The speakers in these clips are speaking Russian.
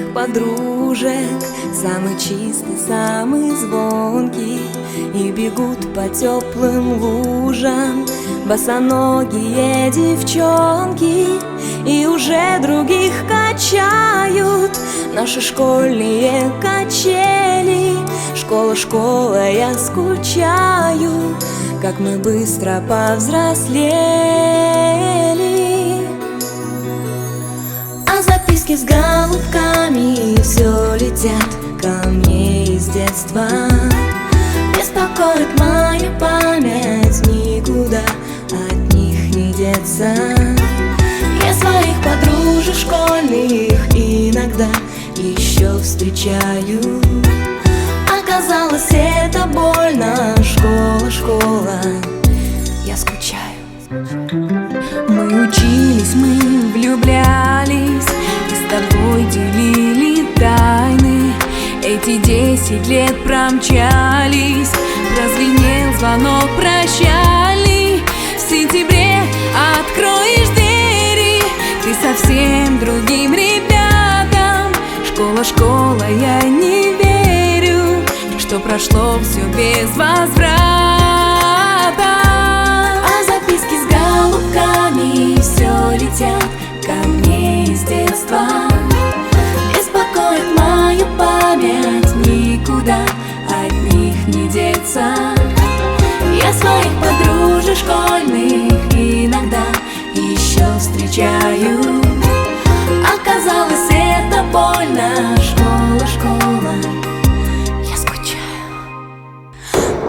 своих подружек, самый чистый, самый звонкий, и бегут по теплым лужам босоногие девчонки, и уже других качают наши школьные качели. Школа, школа, я скучаю, как мы быстро повзрослели. А записки с голубками все летят ко мне из детства. Беспокоит моя память, никуда от них не деться. Я своих подружек школьных иногда еще встречаю. Оказалось, это больно. Школа, школа, я скучаю. Мы учились, мы влюблялись, и с тобой делили тайны. Эти 10 лет промчались, прозвенел звонок прощальный. В сентябре откроешь двери ты совсем другим ребятам. Школа, школа, я не верю, что прошло все без возврата. А записки с голубками все летят ко мне из детства. Беспокоит мою память, никуда от них не деться. Я своих подружек школьных иногда еще встречаю. Оказалось, это больно. Школа, школа, я скучаю.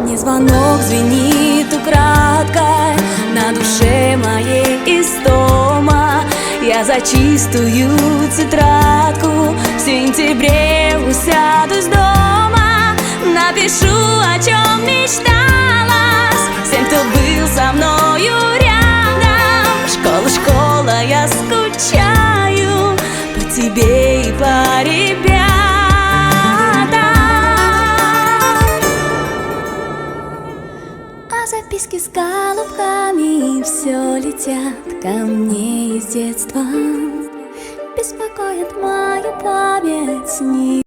Мне звонок звенит украдкой, на душе моей истома. Я за чистую тетрадку в сентябре усядусь дома. Напишу, о чем мечталась всем, кто был со мною рядом. Школа, школа, я скучаю по тебе и по ребятам. А записки с голубками все летят ко мне из детства. Беспокоит мою память.